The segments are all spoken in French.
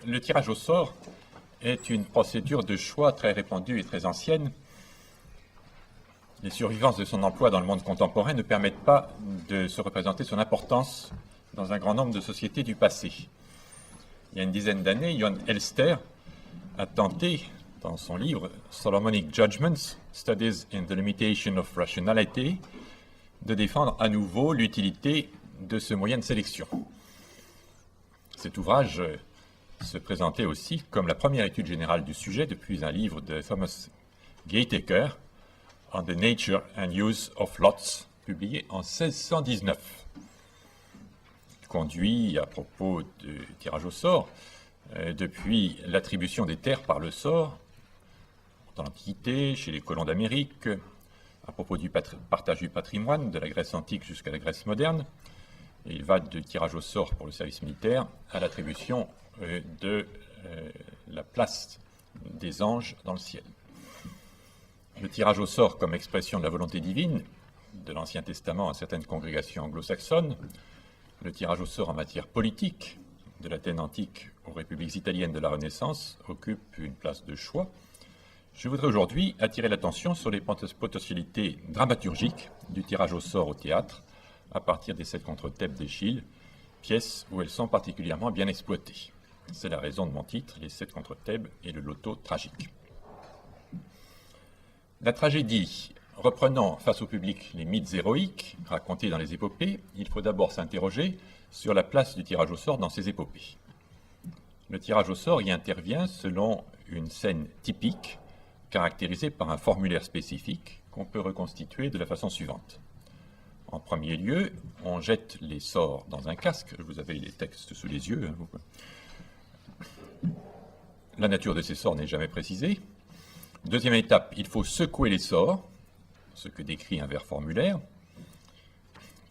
Le tirage au sort est une procédure de choix très répandue et très ancienne. Les survivances de son emploi dans le monde contemporain ne permettent pas de se représenter son importance dans un grand nombre de sociétés du passé. Il y a une dizaine d'années, Jon Elster a tenté, dans son livre Solomonic Judgments, Studies in the Limitation of Rationality, de défendre à nouveau l'utilité de ce moyen de sélection. Cet ouvrage se présentait aussi comme la première étude générale du sujet depuis un livre de Thomas Gateacre, On the Nature and Use of Lots, publié en 1619. Il conduit à propos du tirage au sort, depuis l'attribution des terres par le sort, dans l'Antiquité, chez les colons d'Amérique, à propos du partage du patrimoine, de la Grèce antique jusqu'à la Grèce moderne. Et il va du tirage au sort pour le service militaire à l'attribution de la place des anges dans le ciel. Le tirage au sort comme expression de la volonté divine, de l'Ancien Testament à certaines congrégations anglo-saxonnes, le tirage au sort en matière politique, de l'Athènes antique aux républiques italiennes de la Renaissance, occupe une place de choix. Je voudrais aujourd'hui attirer l'attention sur les potentialités dramaturgiques du tirage au sort au théâtre, à partir des 7 contre Thèbes d'Échille, pièces où elles sont particulièrement bien exploitées. C'est la raison de mon titre, les 7 contre Thèbes et le loto tragique. La tragédie, reprenant face au public les mythes héroïques racontés dans les épopées, il faut d'abord s'interroger sur la place du tirage au sort dans ces épopées. Le tirage au sort y intervient selon une scène typique, caractérisée par un formulaire spécifique qu'on peut reconstituer de la façon suivante. En premier lieu, on jette les sorts dans un casque. Vous avez les textes sous les yeux. La nature de ces sorts n'est jamais précisée. Deuxième étape, il faut secouer les sorts, ce que décrit un vers formulaire.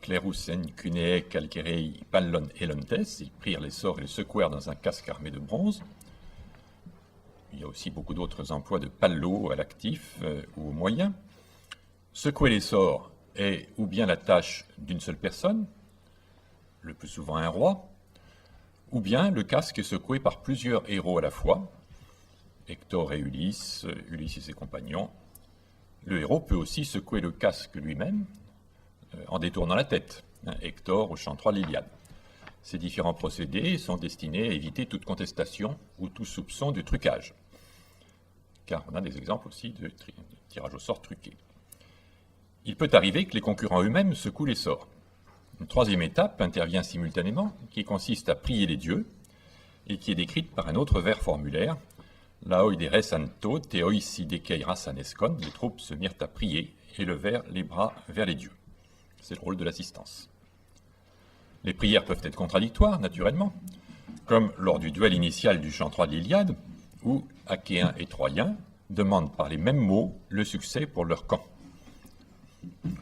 Clerus en cunee calcerei pallon elontes. Ils prirent les sorts et les secouèrent dans un casque armé de bronze. Il y a aussi beaucoup d'autres emplois de pallo à l'actif ou au moyen. Secouer les sorts est ou bien la tâche d'une seule personne, le plus souvent un roi, ou bien le casque est secoué par plusieurs héros à la fois, Hector et Ulysse, Ulysse et ses compagnons. Le héros peut aussi secouer le casque lui-même en détournant la tête, Hector au chant 3 de l'Iliade. Ces différents procédés sont destinés à éviter toute contestation ou tout soupçon de trucage, car on a des exemples aussi de tirage au sort truqué. Il peut arriver que les concurrents eux-mêmes secouent les sorts. Une troisième étape intervient simultanément, qui consiste à prier les dieux, et qui est décrite par un autre vers formulaire. Laoidere santo, theoi sidekei rasanescon, les troupes se mirent à prier et levèrent les bras vers les dieux. C'est le rôle de l'assistance. Les prières peuvent être contradictoires, naturellement, comme lors du duel initial du chant 3 de l'Iliade, où Achéens et Troyens demandent par les mêmes mots le succès pour leur camp.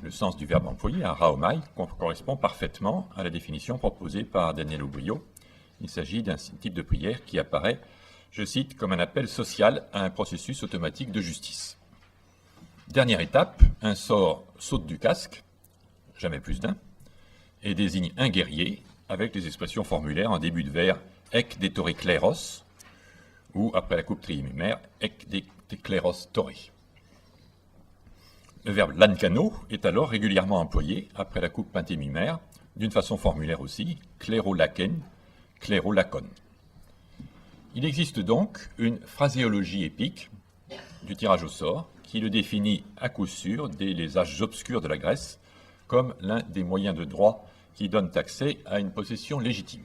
Le sens du verbe employé, araomai, correspond parfaitement à la définition proposée par Daniel Obriot. Il s'agit d'un type de prière qui apparaît, je cite, comme un appel social à un processus automatique de justice. Dernière étape, un sort saute du casque, jamais plus d'un, et désigne un guerrier avec les expressions formulaires en début de vers ec de tore kleros, ou après la coupe trimémaire ec de kleros tore. Le verbe lankano est alors régulièrement employé après la coupe pentémimaire, d'une façon formulaire aussi, klérolaken, klérolakon. Il existe donc une phraséologie épique du tirage au sort qui le définit à coup sûr dès les âges obscurs de la Grèce comme l'un des moyens de droit qui donnent accès à une possession légitime.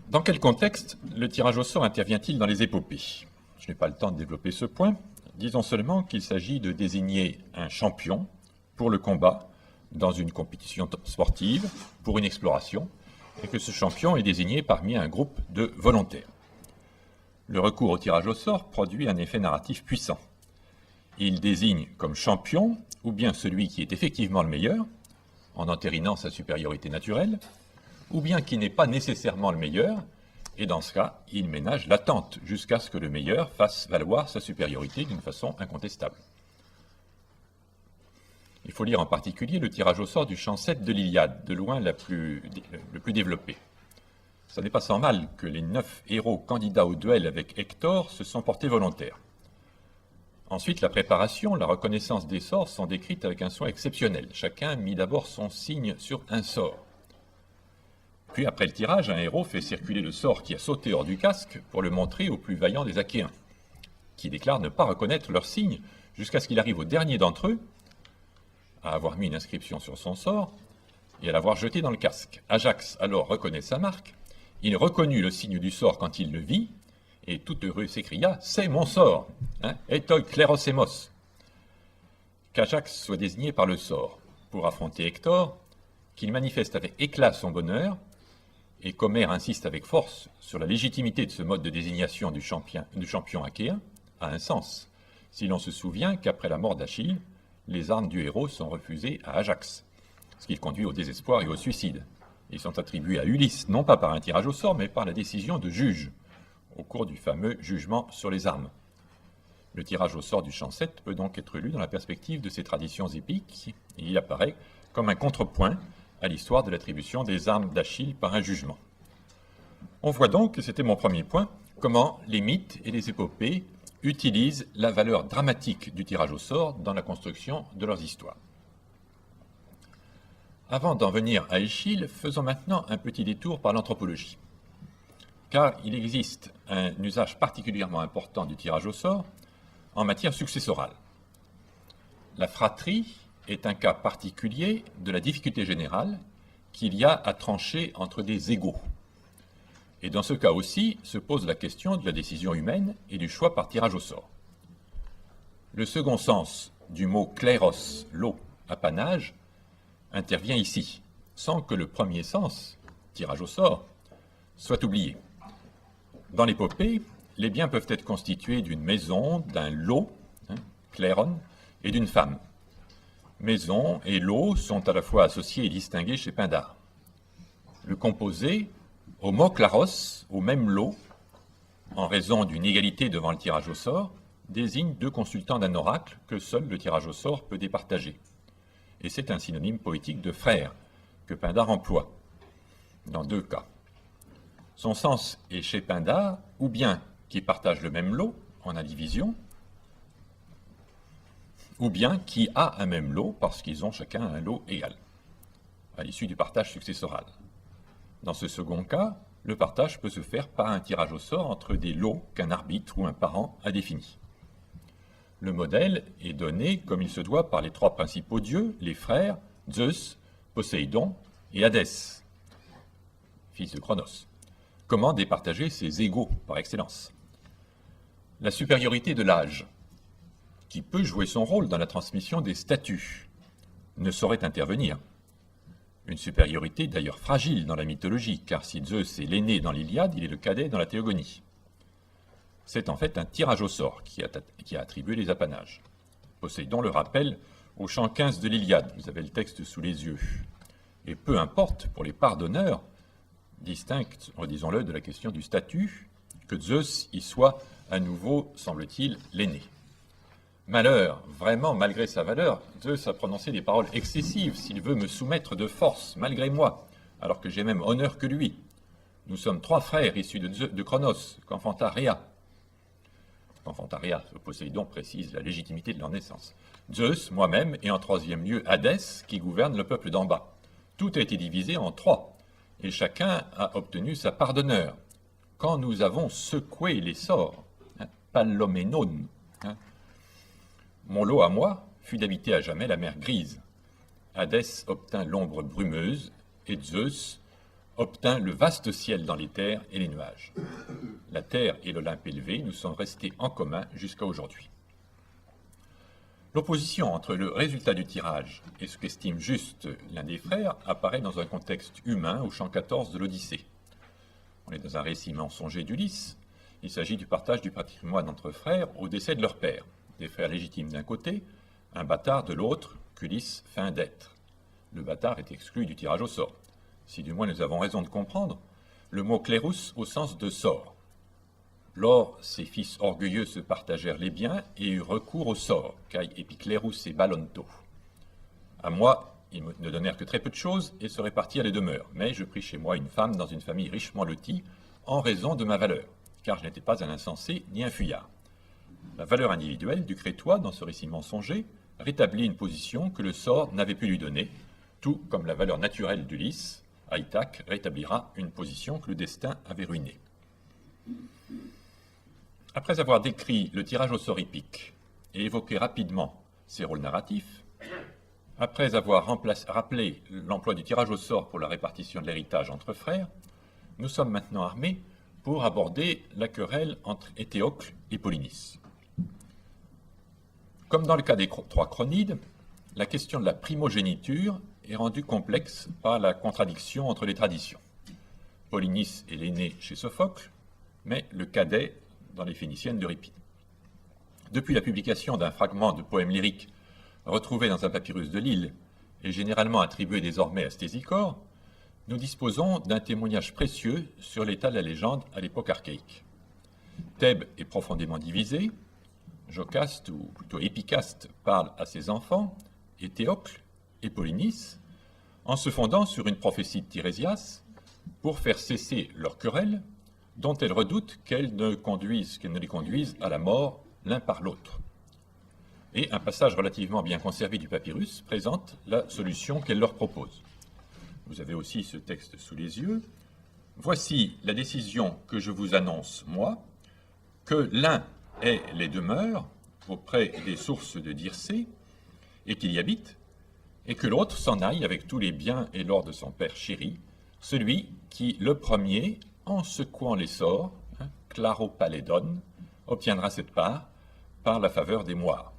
Dans quel contexte le tirage au sort intervient-il dans les épopées? Je n'ai pas le temps de développer ce point. Disons seulement qu'il s'agit de désigner un champion pour le combat dans une compétition sportive, pour une exploration, et que ce champion est désigné parmi un groupe de volontaires. Le recours au tirage au sort produit un effet narratif puissant. Il désigne comme champion ou bien celui qui est effectivement le meilleur, en entérinant sa supériorité naturelle, ou bien qui n'est pas nécessairement le meilleur, et dans ce cas, il ménage l'attente jusqu'à ce que le meilleur fasse valoir sa supériorité d'une façon incontestable. Il faut lire en particulier le tirage au sort du chant 7 de l'Iliade, de loin le plus développé. Ça n'est pas sans mal que les 9 héros candidats au duel avec Hector se sont portés volontaires. Ensuite, la préparation, la reconnaissance des sorts sont décrites avec un soin exceptionnel. Chacun mit d'abord son signe sur un sort. Puis, après le tirage, un héros fait circuler le sort qui a sauté hors du casque pour le montrer aux plus vaillants des Achéens, qui déclarent ne pas reconnaître leur signe jusqu'à ce qu'il arrive au dernier d'entre eux à avoir mis une inscription sur son sort et à l'avoir jeté dans le casque. Ajax alors reconnaît sa marque. Il reconnut le signe du sort quand il le vit, et tout heureux s'écria « C'est mon sort Etoi Clérosemos » Qu'Ajax soit désigné par le sort pour affronter Hector, qu'il manifeste avec éclat son bonheur, et qu'Homère insiste avec force sur la légitimité de ce mode de désignation du champion achéen, a un sens, si l'on se souvient qu'après la mort d'Achille, les armes du héros sont refusées à Ajax, ce qui le conduit au désespoir et au suicide. Ils sont attribués à Ulysse, non pas par un tirage au sort, mais par la décision de juge, au cours du fameux jugement sur les armes. Le tirage au sort du chant 7 peut donc être lu dans la perspective de ces traditions épiques, et il apparaît comme un contrepoint à l'histoire de l'attribution des armes d'Achille par un jugement. On voit donc, et c'était mon premier point, comment les mythes et les épopées utilisent la valeur dramatique du tirage au sort dans la construction de leurs histoires. Avant d'en venir à Échille, faisons maintenant un petit détour par l'anthropologie. Car il existe un usage particulièrement important du tirage au sort en matière successorale. La fratrie est un cas particulier de la difficulté générale qu'il y a à trancher entre des égaux. Et dans ce cas aussi se pose la question de la décision humaine et du choix par tirage au sort. Le second sens du mot kléros, l'eau, apanage, intervient ici, sans que le premier sens, tirage au sort, soit oublié. Dans l'épopée, les biens peuvent être constitués d'une maison, d'un lot, kléron, et d'une femme. Maison et lot sont à la fois associés et distingués chez Pindare. Le composé, homoklaros, au même lot, en raison d'une égalité devant le tirage au sort, désigne deux consultants d'un oracle que seul le tirage au sort peut départager. Et c'est un synonyme poétique de frère que Pindare emploie dans deux cas. Son sens est chez Pindare, ou bien qui partagent le même lot en indivision, ou bien qui a un même lot parce qu'ils ont chacun un lot égal, à l'issue du partage successoral. Dans ce second cas, le partage peut se faire par un tirage au sort entre des lots qu'un arbitre ou un parent a définis. Le modèle est donné comme il se doit par les trois principaux dieux, les frères, Zeus, Poséidon et Hadès, fils de Cronos. Comment départager ces égaux par excellence? La supériorité de l'âge, qui peut jouer son rôle dans la transmission des statuts, ne saurait intervenir. Une supériorité d'ailleurs fragile dans la mythologie, car si Zeus est l'aîné dans l'Iliade, il est le cadet dans la Théogonie. C'est en fait un tirage au sort qui a attribué les apanages. Poséidon le rappelle au chant 15 de l'Iliade, vous avez le texte sous les yeux. Et peu importe pour les parts d'honneur, distinctes, redisons-le, de la question du statut, que Zeus y soit à nouveau, semble-t-il, l'aîné. Malheur, vraiment, malgré sa valeur, Zeus a prononcé des paroles excessives s'il veut me soumettre de force, malgré moi, alors que j'ai même honneur que lui. Nous sommes trois frères issus de Cronos, qu'enfanta Rhea. Qu'enfanta Rhea, Poséidon précise la légitimité de leur naissance. Zeus, moi-même, et en troisième lieu Hadès, qui gouverne le peuple d'en bas. Tout a été divisé en trois, et chacun a obtenu sa part d'honneur. Quand nous avons secoué les sorts, palloménon, mon lot à moi fut d'habiter à jamais la mer grise. Hadès obtint l'ombre brumeuse, et Zeus obtint le vaste ciel dans les terres et les nuages. La terre et l'Olympe élevé nous sont restés en commun jusqu'à aujourd'hui. L'opposition entre le résultat du tirage et ce qu'estime juste l'un des frères apparaît dans un contexte humain au chant 14 de l'Odyssée. On est dans un récit mensonger d'Ulysse. Il s'agit du partage du patrimoine entre frères au décès de leur père. Des frères légitimes d'un côté, un bâtard de l'autre, qu'Ulysse feint d'être. Le bâtard est exclu du tirage au sort. Si du moins nous avons raison de comprendre, le mot clérus au sens de sort. Lors, ses fils orgueilleux se partagèrent les biens et eurent recours au sort, cae epiclérus et ballonto. À moi ils ne donnèrent que très peu de choses et se répartirent les demeures. Mais je pris chez moi une femme dans une famille richement lotie en raison de ma valeur, car je n'étais pas un insensé ni un fuyard. La valeur individuelle du Crétois, dans ce récit mensonger, rétablit une position que le sort n'avait pu lui donner, tout comme la valeur naturelle d'Ulysse, à Ithaque, rétablira une position que le destin avait ruinée. Après avoir décrit le tirage au sort hippique et évoqué rapidement ses rôles narratifs, après avoir rappelé l'emploi du tirage au sort pour la répartition de l'héritage entre frères, nous sommes maintenant armés pour aborder la querelle entre Éthéocle et Polynice. Comme dans le cas des trois chronides, la question de la primogéniture est rendue complexe par la contradiction entre les traditions. Polynice est l'aîné chez Sophocle, mais le cadet dans les Phéniciennes d'Euripide. Depuis la publication d'un fragment de poème lyrique retrouvé dans un papyrus de Lille et généralement attribué désormais à Stésichore, nous disposons d'un témoignage précieux sur l'état de la légende à l'époque archaïque. Thèbes est profondément divisée. Jocaste, ou plutôt Épicaste, parle à ses enfants, Éthéocle et Polynice, en se fondant sur une prophétie de Tirésias pour faire cesser leur querelle, dont elles redoutent qu'elle ne les conduise à la mort l'un par l'autre. Et un passage relativement bien conservé du papyrus présente la solution qu'elle leur propose. Vous avez aussi ce texte sous les yeux. « Voici la décision que je vous annonce, moi, que l'un ait les demeures auprès des sources de Dircée, et qu'il y habite, et que l'autre s'en aille avec tous les biens et l'or de son père chéri, celui qui, le premier, en secouant les sorts, Claropalédone, obtiendra cette part par la faveur des moires.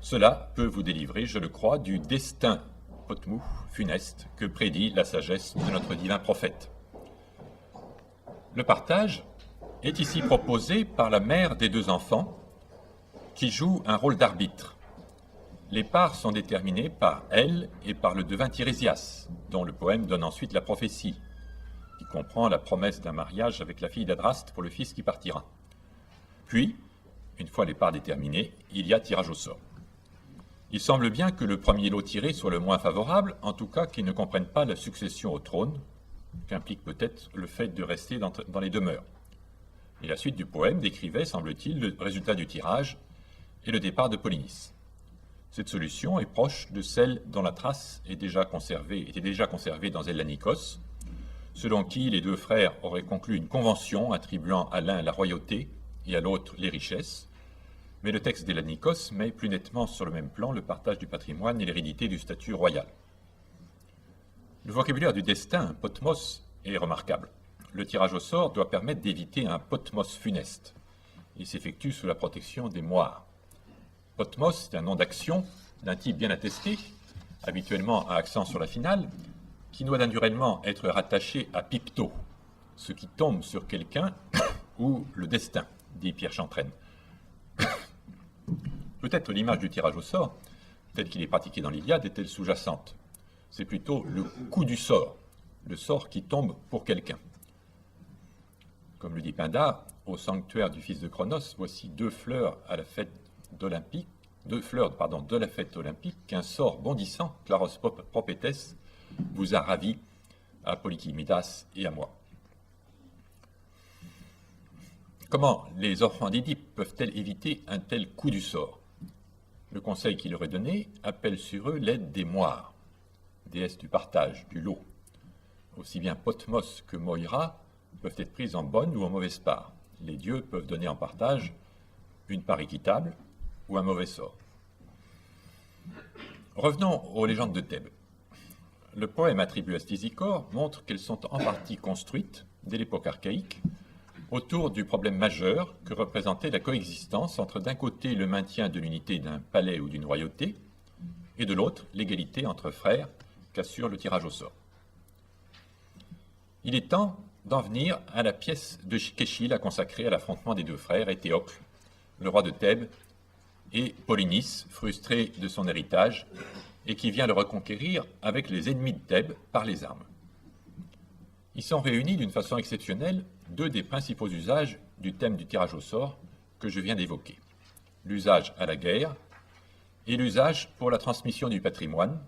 Cela peut vous délivrer, je le crois, du destin potmou, funeste, que prédit la sagesse de notre divin prophète. » Le partage est ici proposé par la mère des deux enfants, qui joue un rôle d'arbitre. Les parts sont déterminées par elle et par le devin Tirésias, dont le poème donne ensuite la prophétie, qui comprend la promesse d'un mariage avec la fille d'Adraste pour le fils qui partira. Puis, une fois les parts déterminées, il y a tirage au sort. Il semble bien que le premier lot tiré soit le moins favorable, en tout cas qu'il ne comprenne pas la succession au trône, qu'implique peut-être le fait de rester dans les demeures. Et la suite du poème décrivait, semble-t-il, le résultat du tirage et le départ de Polynice. Cette solution est proche de celle dont la trace était déjà conservée dans Hellanikos, selon qui les deux frères auraient conclu une convention attribuant à l'un la royauté et à l'autre les richesses, mais le texte d'Hellanikos met plus nettement sur le même plan le partage du patrimoine et l'hérédité du statut royal. Le vocabulaire du destin, potmos, est remarquable. Le tirage au sort doit permettre d'éviter un potmos funeste. Il s'effectue sous la protection des moires. Potmos est un nom d'action d'un type bien attesté, habituellement à accent sur la finale, qui doit naturellement être rattaché à pipto, ce qui tombe sur quelqu'un ou le destin, dit Pierre Chantraine. Peut-être l'image du tirage au sort, tel qu'il est pratiqué dans l'Iliade, est-elle sous-jacente. C'est plutôt le coup du sort, le sort qui tombe pour quelqu'un. Comme le dit Pindare, au sanctuaire du fils de Cronos, voici deux fleurs de la fête olympique qu'un sort bondissant, Claros Propétès, vous a ravis à Polykymidas et à moi. Comment les enfants d'Édipe peuvent-elles éviter un tel coup du sort? Le conseil qui leur est donné appelle sur eux l'aide des moires, déesses du partage, du lot. Aussi bien Potmos que Moïra peuvent être prises en bonne ou en mauvaise part. Les dieux peuvent donner en partage une part équitable ou un mauvais sort. Revenons aux légendes de Thèbes. Le poème attribué à Stésichore montre qu'elles sont en partie construites, dès l'époque archaïque, autour du problème majeur que représentait la coexistence entre d'un côté le maintien de l'unité d'un palais ou d'une royauté, et de l'autre l'égalité entre frères qu'assure le tirage au sort. Il est temps d'en venir à la pièce de qu'Échille a consacrée à l'affrontement des deux frères, Éthéocle, le roi de Thèbes, et Polynice, frustré de son héritage, et qui vient le reconquérir avec les ennemis de Thèbes par les armes. Ils sont réunis d'une façon exceptionnelle deux des principaux usages du thème du tirage au sort que je viens d'évoquer. L'usage à la guerre et l'usage pour la transmission du patrimoine,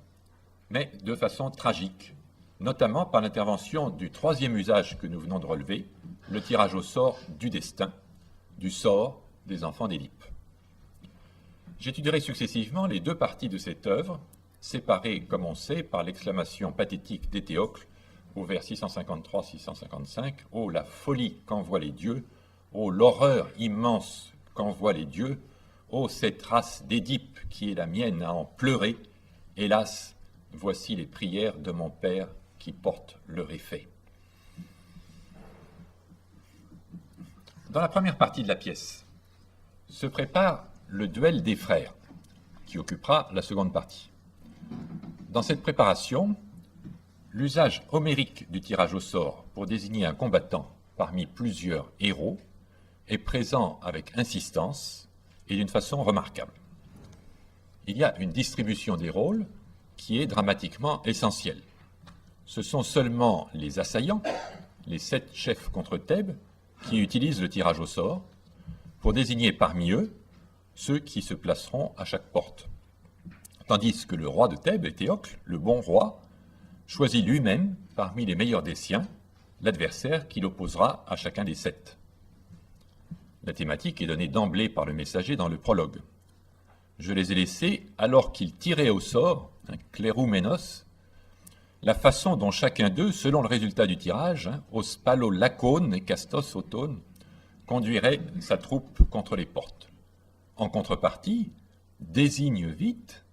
mais de façon tragique, notamment par l'intervention du troisième usage que nous venons de relever, le tirage au sort du destin, du sort des enfants d'Édipe. J'étudierai successivement les deux parties de cette œuvre, séparées, comme on sait, par l'exclamation pathétique d'Étéocle au vers 653-655, « Oh, la folie qu'envoient les dieux! Oh, l'horreur immense qu'envoient les dieux! Oh, cette race d'Édipe qui est la mienne à en pleurer! Hélas, voici les prières de mon père qui portent leur effet. » Dans la première partie de la pièce se prépare le duel des frères, qui occupera la seconde partie. Dans cette préparation, l'usage homérique du tirage au sort pour désigner un combattant parmi plusieurs héros est présent avec insistance et d'une façon remarquable. Il y a une distribution des rôles qui est dramatiquement essentielle. Ce sont seulement les assaillants, les 7 chefs contre Thèbes, qui utilisent le tirage au sort pour désigner parmi eux ceux qui se placeront à chaque porte. Tandis que le roi de Thèbes, Étéocle, le bon roi, choisit lui-même, parmi les meilleurs des siens, l'adversaire qu'il opposera à chacun des 7. La thématique est donnée d'emblée par le messager dans le prologue. Je les ai laissés alors qu'ils tiraient au sort, Klérouménos, la façon dont chacun d'eux, selon le résultat du tirage, os palo lacone et castos autone, conduirait sa troupe contre les portes. En contrepartie, désigne vite,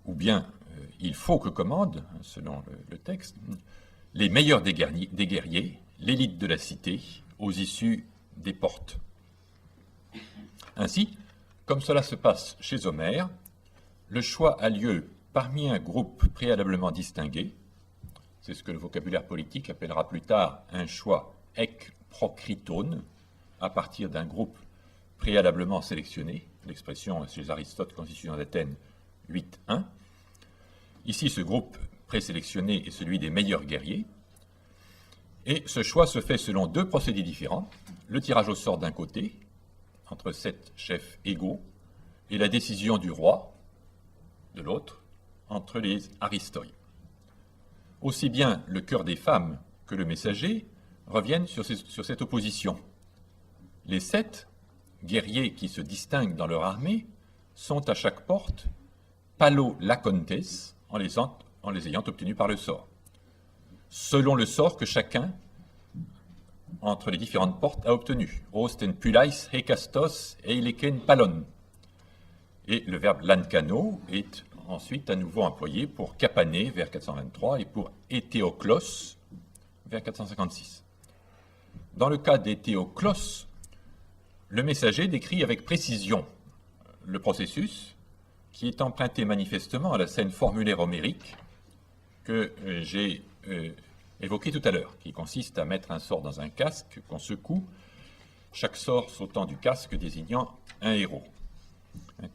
ou bien il faut que commande, selon le texte, les meilleurs des guerriers, l'élite de la cité, aux issues des portes. Ainsi, comme cela se passe chez Homère, le choix a lieu parmi un groupe préalablement distingué, c'est ce que le vocabulaire politique appellera plus tard un choix ek prokritone, à partir d'un groupe préalablement sélectionné, l'expression chez Aristote constitution d'Athènes 8.1. Ici, ce groupe présélectionné est celui des meilleurs guerriers, et ce choix se fait selon 2 procédés différents, le tirage au sort d'un côté, entre 7 chefs égaux, et la décision du roi, de l'autre, entre les aristoi. Aussi bien le cœur des femmes que le messager reviennent sur cette opposition. Les 7 guerriers qui se distinguent dans leur armée sont à chaque porte palo-lacontes en les ayant obtenus par le sort, selon le sort que chacun entre les différentes portes a obtenu. Osten pulais hekastos eileken palon. Et le verbe lankano est ensuite à nouveau employé pour kapané vers 423 et pour éthéoklos vers 456. Dans le cas d'éthéoklos, le messager décrit avec précision le processus qui est emprunté manifestement à la scène formulaire homérique que j'ai évoquée tout à l'heure, qui consiste à mettre un sort dans un casque qu'on secoue, chaque sort sautant du casque désignant un héros.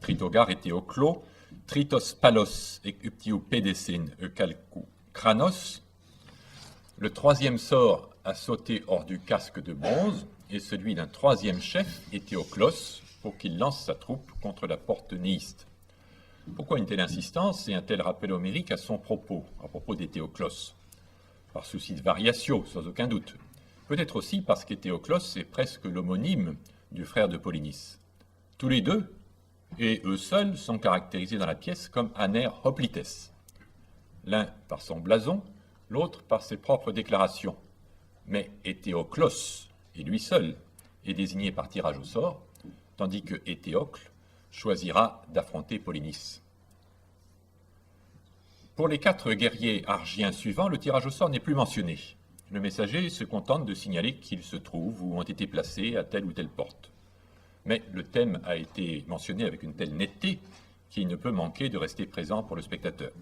Tritogar éthéoklo, tritos palos et uptiu pédécine eucalcou kranos. Le troisième sort à sauter hors du casque de bronze est celui d'un troisième chef, Éthéoclos, pour qu'il lance sa troupe contre la porte néiste. Pourquoi une telle insistance et un tel rappel homérique à propos d'Éthéoclos? Par souci de variatio, sans aucun doute. Peut-être aussi parce qu'Éthéoclos est presque l'homonyme du frère de Polynice. Tous les deux, et eux seuls, sont caractérisés dans la pièce comme aner hoplites. L'un par son blason, l'autre par ses propres déclarations. Mais Éthéoclos, et lui seul, est désigné par tirage au sort, tandis que Éthéocle choisira d'affronter Polynice. Pour les 4 guerriers argiens suivants, le tirage au sort n'est plus mentionné. Le messager se contente de signaler qu'ils se trouvent ou ont été placés à telle ou telle porte. Mais le thème a été mentionné avec une telle netteté qu'il ne peut manquer de rester présent pour le spectateur.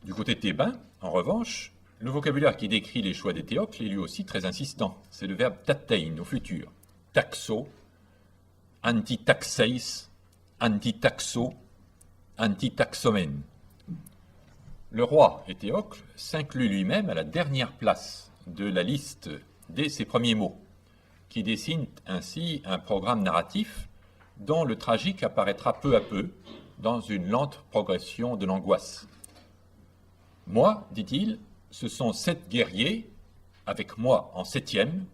Du côté thébain, en revanche, le vocabulaire qui décrit les choix d'Éthéocle est lui aussi très insistant. C'est le verbe tatein au futur. Taxo, antitaxeis, antitaxo, antitaxomen. Le roi Éthéocle s'inclut lui-même à la dernière place de la liste dès ses premiers mots, qui dessine ainsi un programme narratif dont le tragique apparaîtra peu à peu, dans une lente progression de l'angoisse. Moi, dit-il, ce sont 7 guerriers, avec moi en 7e,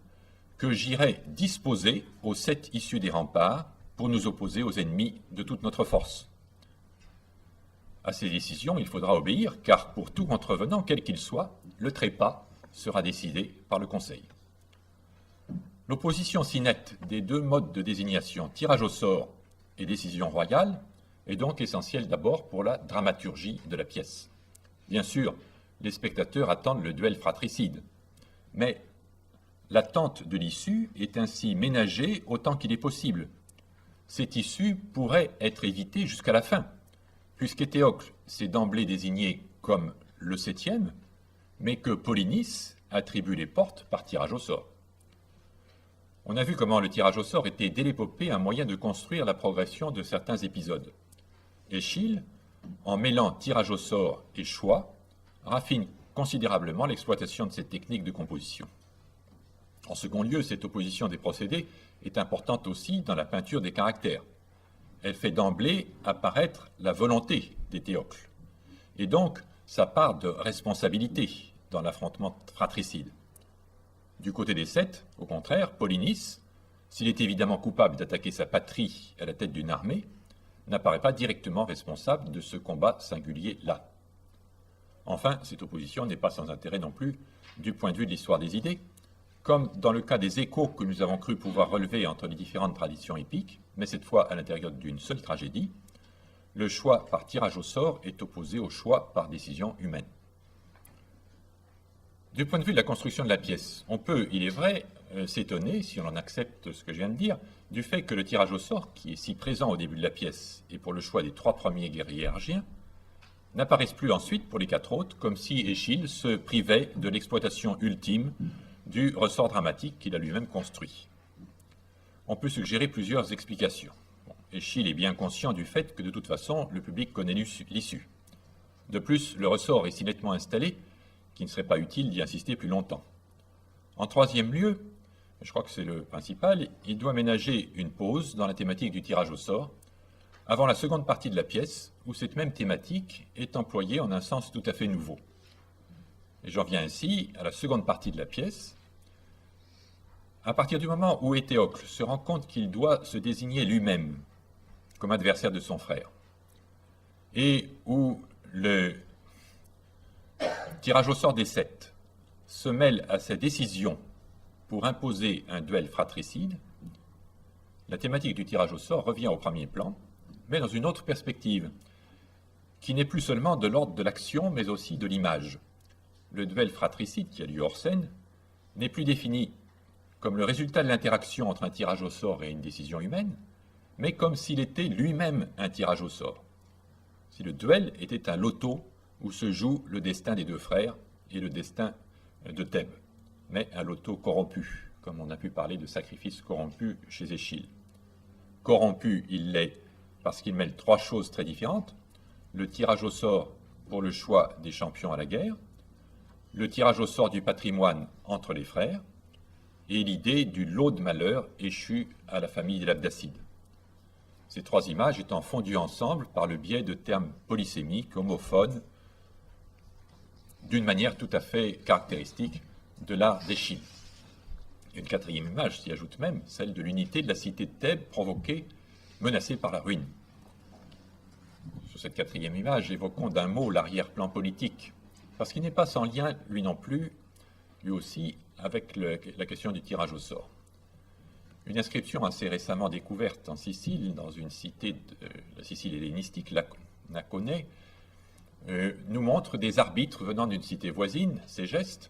que j'irai disposer aux 7 issues des remparts pour nous opposer aux ennemis de toute notre force. À ces décisions, il faudra obéir, car pour tout contrevenant, quel qu'il soit, le trépas sera décidé par le Conseil. L'opposition si nette des 2 modes de désignation, tirage au sort et décision royale, est donc essentielle d'abord pour la dramaturgie de la pièce. Bien sûr, les spectateurs attendent le duel fratricide, mais l'attente de l'issue est ainsi ménagée autant qu'il est possible. Cette issue pourrait être évitée jusqu'à la fin, puisqu'Étéocle s'est d'emblée désigné comme le 7e, mais que Polynice attribue les portes par tirage au sort. On a vu comment le tirage au sort était dès l'épopée un moyen de construire la progression de certains épisodes. Échille, en mêlant tirage au sort et choix, raffine considérablement l'exploitation de cette technique de composition. En second lieu, cette opposition des procédés est importante aussi dans la peinture des caractères. Elle fait d'emblée apparaître la volonté d'Étéocle, et donc sa part de responsabilité dans l'affrontement fratricide. Du côté des 7, au contraire, Polynice, s'il est évidemment coupable d'attaquer sa patrie à la tête d'une armée, n'apparaît pas directement responsable de ce combat singulier-là. Enfin, cette opposition n'est pas sans intérêt non plus du point de vue de l'histoire des idées, comme dans le cas des échos que nous avons cru pouvoir relever entre les différentes traditions épiques, mais cette fois à l'intérieur d'une seule tragédie, le choix par tirage au sort est opposé au choix par décision humaine. Du point de vue de la construction de la pièce, on peut, il est vrai, s'étonner, si on en accepte ce que je viens de dire, du fait que le tirage au sort, qui est si présent au début de la pièce et pour le choix des 3 premiers guerriers argiens, n'apparaisse plus ensuite pour les 4 autres, comme si Échille se privait de l'exploitation ultime du ressort dramatique qu'il a lui-même construit. On peut suggérer plusieurs explications. Échille est bien conscient du fait que de toute façon, le public connaît l'issue. De plus, le ressort est si nettement installé qu'il ne serait pas utile d'y insister plus longtemps. En troisième lieu, je crois que c'est le principal, il doit ménager une pause dans la thématique du tirage au sort, avant la seconde partie de la pièce, où cette même thématique est employée en un sens tout à fait nouveau. Et j'en viens ainsi à la seconde partie de la pièce. À partir du moment où Étéocle se rend compte qu'il doit se désigner lui-même comme adversaire de son frère, et où le tirage au sort des 7 se mêle à sa décision pour imposer un duel fratricide, la thématique du tirage au sort revient au premier plan, mais dans une autre perspective, qui n'est plus seulement de l'ordre de l'action, mais aussi de l'image. Le duel fratricide qui a lieu hors scène n'est plus défini comme le résultat de l'interaction entre un tirage au sort et une décision humaine, mais comme s'il était lui-même un tirage au sort. Si le duel était un loto où se joue le destin des 2 frères et le destin de Thèbes, mais un loto corrompu, comme on a pu parler de sacrifice corrompu chez Échille. Corrompu, il l'est parce qu'il mêle 3 choses très différentes: le tirage au sort pour le choix des champions à la guerre, le tirage au sort du patrimoine entre les frères, et l'idée du lot de malheur échu à la famille des Labdacides. Ces 3 images étant fondues ensemble par le biais de termes polysémiques, homophones, d'une manière tout à fait caractéristique de l'art d'Échille. Une 4e image s'y ajoute même, celle de l'unité de la cité de Thèbes provoquée, menacée par la ruine. Sur cette 4e image, évoquons d'un mot l'arrière-plan politique, parce qu'il n'est pas sans lien, lui non plus, lui aussi, avec la question du tirage au sort. Une inscription assez récemment découverte en Sicile, dans une cité de la Sicile hellénistique, Naconais, nous montre des arbitres venant d'une cité voisine, Ségeste,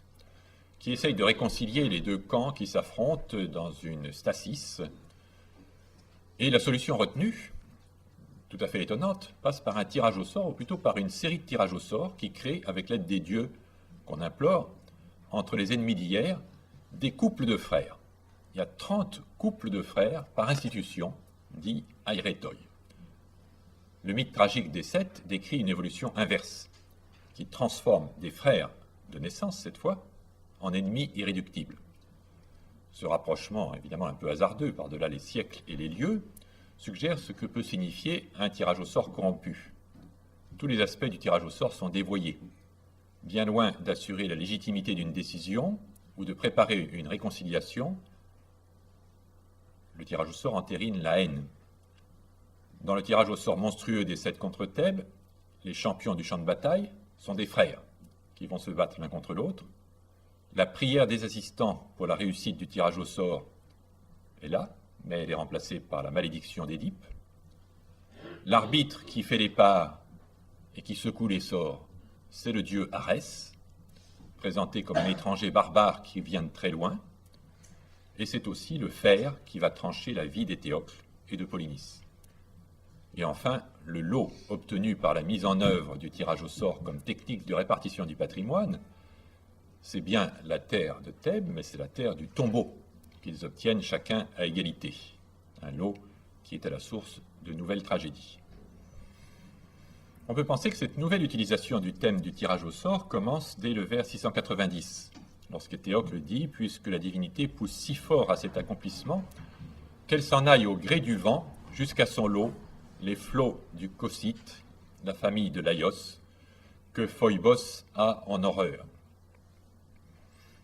qui essayent de réconcilier les 2 camps qui s'affrontent dans une stasis. Et la solution retenue, tout à fait étonnante, passe par un tirage au sort, ou plutôt par une série de tirages au sort qui crée, avec l'aide des dieux qu'on implore, entre les ennemis d'hier, des couples de frères. Il y a 30 couples de frères par institution, dit airetoi. Le mythe tragique des 7 décrit une évolution inverse, qui transforme des frères de naissance, cette fois, en ennemis irréductibles. Ce rapprochement, évidemment un peu hasardeux par-delà les siècles et les lieux, suggère ce que peut signifier un tirage au sort corrompu. Tous les aspects du tirage au sort sont dévoyés. Bien loin d'assurer la légitimité d'une décision ou de préparer une réconciliation, le tirage au sort entérine la haine. Dans le tirage au sort monstrueux des 7 contre Thèbes, les champions du champ de bataille sont des frères qui vont se battre l'un contre l'autre. La prière des assistants pour la réussite du tirage au sort est là, mais elle est remplacée par la malédiction d'Édipe. L'arbitre qui fait les parts et qui secoue les sorts, c'est le dieu Arès, présenté comme un étranger barbare qui vient de très loin. Et c'est aussi le fer qui va trancher la vie d'Éthéocle et de Polynice. Et enfin, le lot obtenu par la mise en œuvre du tirage au sort comme technique de répartition du patrimoine, c'est bien la terre de Thèbes, mais c'est la terre du tombeau qu'ils obtiennent chacun à égalité. Un lot qui est à la source de nouvelles tragédies. On peut penser que cette nouvelle utilisation du thème du tirage au sort commence dès le vers 690, lorsqu'Éthéocle dit « Puisque la divinité pousse si fort à cet accomplissement, qu'elle s'en aille au gré du vent jusqu'à son lot, les flots du Cocyte, la famille de Laios, que Phoebos a en horreur. »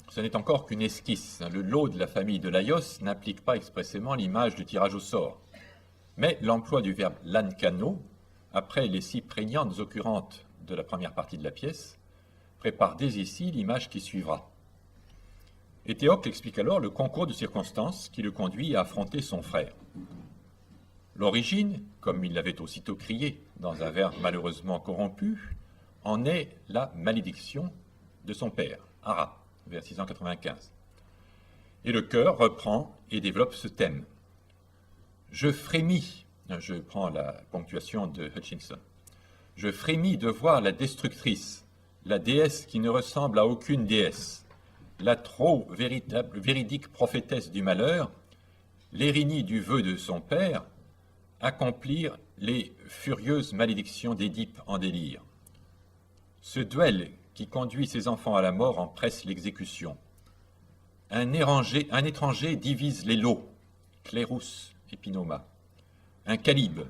Ce n'est encore qu'une esquisse. Le lot de la famille de Laios n'implique pas expressément l'image du tirage au sort. Mais l'emploi du verbe lankano, après les 6 prégnantes occurrences de la première partie de la pièce, prépare dès ici l'image qui suivra. Éthéocle explique alors le concours de circonstances qui le conduit à affronter son frère. L'origine, comme il l'avait aussitôt crié dans un vers malheureusement corrompu, en est la malédiction de son père, Ara, vers 695. Et le chœur reprend et développe ce thème. Je frémis, je prends la ponctuation de Hutchinson, je frémis de voir la destructrice, la déesse qui ne ressemble à aucune déesse, la trop véridique prophétesse du malheur, l'Érinie du vœu de son père, accomplir les furieuses malédictions d'Édipe en délire. Ce duel qui conduit ses enfants à la mort en presse l'exécution. Un étranger divise les lots, Clérus et Pinoma. Un calibe,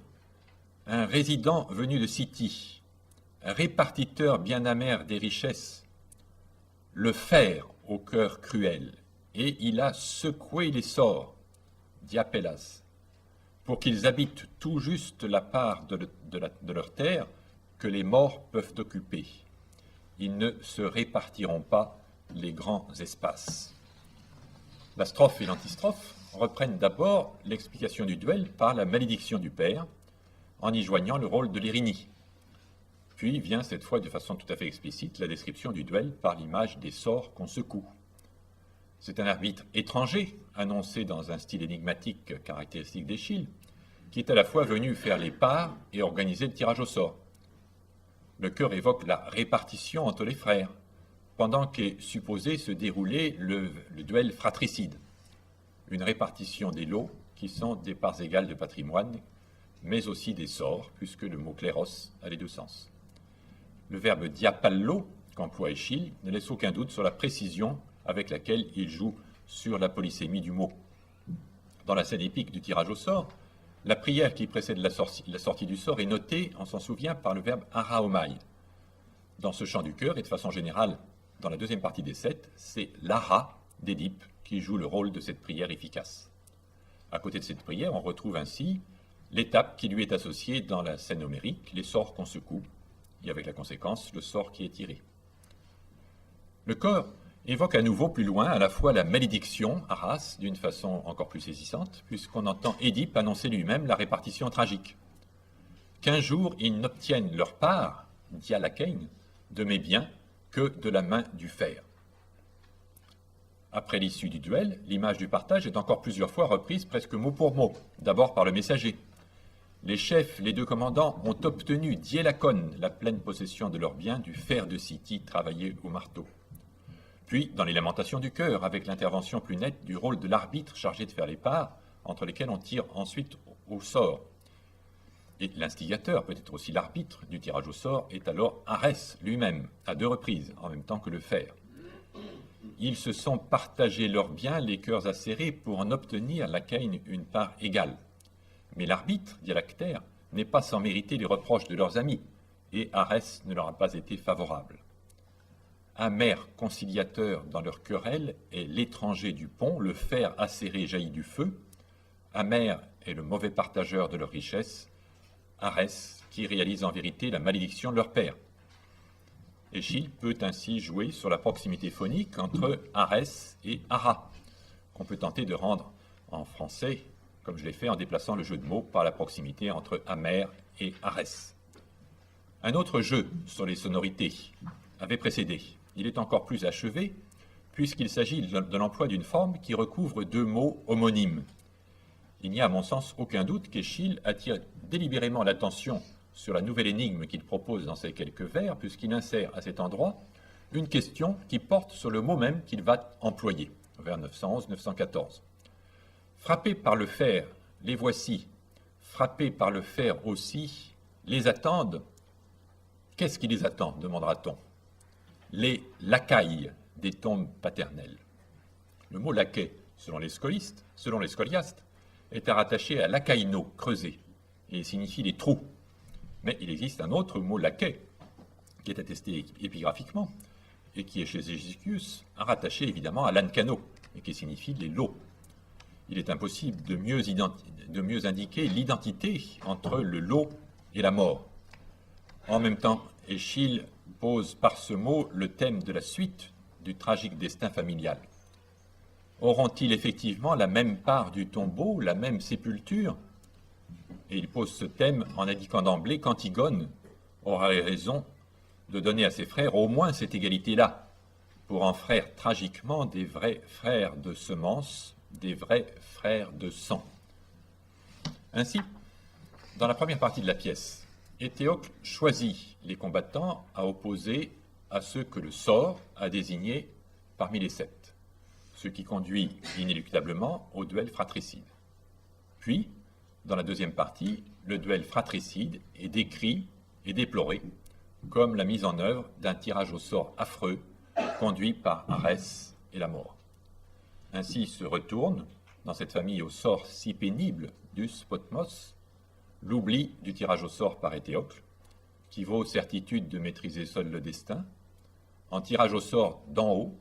un résident venu de City, un répartiteur bien amer des richesses, le fer au cœur cruel, et il a secoué les sorts, Diapellas, pour qu'ils habitent tout juste la part de leur terre que les morts peuvent occuper. Ils ne se répartiront pas les grands espaces. La strophe et l'antistrophe reprennent d'abord l'explication du duel par la malédiction du père, en y joignant le rôle de l'Érinie. Puis vient cette fois de façon tout à fait explicite la description du duel par l'image des sorts qu'on secoue. C'est un arbitre étranger, annoncé dans un style énigmatique caractéristique d'Échille, qui est à la fois venu faire les parts et organiser le tirage au sort. Le chœur évoque la répartition entre les frères, pendant qu'est supposé se dérouler le duel fratricide, une répartition des lots qui sont des parts égales de patrimoine, mais aussi des sorts, puisque le mot kléros a les deux sens. Le verbe diapallo, qu'emploie Échille, ne laisse aucun doute sur la précision avec laquelle il joue sur la polysémie du mot. Dans la scène épique du tirage au sort, la prière qui précède la sortie du sort est notée, on s'en souvient, par le verbe araomai. Dans ce chant du chœur, et de façon générale, dans la deuxième partie des 7, c'est l'ara d'Édipe qui joue le rôle de cette prière efficace. À côté de cette prière, on retrouve ainsi l'étape qui lui est associée dans la scène homérique, les sorts qu'on secoue, et avec la conséquence, le sort qui est tiré. Le chœur évoque à nouveau plus loin à la fois la malédiction, Arras, d'une façon encore plus saisissante, puisqu'on entend Édipe annoncer lui-même la répartition tragique. Qu'un jour ils n'obtiennent leur part, dialakein, de mes biens, que de la main du fer. Après l'issue du duel, l'image du partage est encore plusieurs fois reprise presque mot pour mot, d'abord par le messager. Les chefs, les 2 commandants, ont obtenu diélakon, la pleine possession de leurs biens, du fer de City travaillé au marteau. Puis, dans les lamentations du chœur, avec l'intervention plus nette du rôle de l'arbitre chargé de faire les parts, entre lesquels on tire ensuite au sort. Et l'instigateur, peut-être aussi l'arbitre du tirage au sort, est alors Arès lui-même, à 2 reprises, en même temps que le fer. Ils se sont partagés leurs biens, les cœurs acérés, pour en obtenir la Caïn une part égale. Mais l'arbitre, dit Lactère, n'est pas sans mériter les reproches de leurs amis, et Arès ne leur a pas été favorable. Amer conciliateur dans leur querelle est l'étranger du pont, le fer acéré jaillit du feu. Amer est le mauvais partageur de leur richesse. Arès qui réalise en vérité la malédiction de leur père. Échille peut ainsi jouer sur la proximité phonique entre Arès et Ara, qu'on peut tenter de rendre en français, comme je l'ai fait en déplaçant le jeu de mots par la proximité entre Amer et Arès. Un autre jeu sur les sonorités avait précédé. Il est encore plus achevé, puisqu'il s'agit de l'emploi d'une forme qui recouvre deux mots homonymes. Il n'y a à mon sens aucun doute qu'Échille attire délibérément l'attention sur la nouvelle énigme qu'il propose dans ces quelques vers, puisqu'il insère à cet endroit une question qui porte sur le mot même qu'il va employer, vers 911-914. Frappés par le fer, les voici, frappés par le fer aussi, les attendent. Qu'est-ce qui les attend, demandera-t-on? Les lacailles des tombes paternelles. Le mot laquais, selon les scoliastes, est rattaché à lacaino, creuser, et signifie les trous. Mais il existe un autre mot laquais, qui est attesté épigraphiquement, et qui est chez Hegesippus, rattaché évidemment à l'ancano, et qui signifie les lots. Il est impossible de mieux indiquer l'identité entre le lot et la mort. En même temps, Échille pose par ce mot le thème de la suite du tragique destin familial. Auront-ils effectivement la même part du tombeau, la même sépulture? Et il pose ce thème en indiquant d'emblée qu'Antigone aura raison de donner à ses frères au moins cette égalité-là, pour en faire tragiquement des vrais frères de semence, des vrais frères de sang. Ainsi, dans la première partie de la pièce, Éthéocle choisit les combattants à opposer à ceux que le sort a désignés parmi les sept, ce qui conduit inéluctablement au duel fratricide. Puis, dans la deuxième partie, le duel fratricide est décrit et déploré comme la mise en œuvre d'un tirage au sort affreux conduit par Arès et la mort. Ainsi se retourne, dans cette famille au sort si pénible d'Us Potmos, l'oubli du tirage au sort par Éthéocle, qui vaut certitude de maîtriser seul le destin, en tirage au sort d'en haut,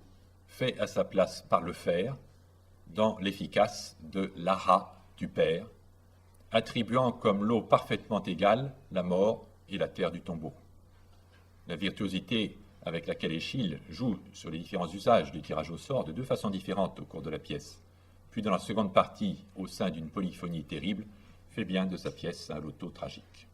fait à sa place par le fer, dans l'efficace de l'ara du père, attribuant comme lot parfaitement égal la mort et la terre du tombeau. La virtuosité avec laquelle Échille joue sur les différents usages du tirage au sort de deux façons différentes au cours de la pièce, puis dans la seconde partie, au sein d'une polyphonie terrible, fait bien de sa pièce un loto tragique.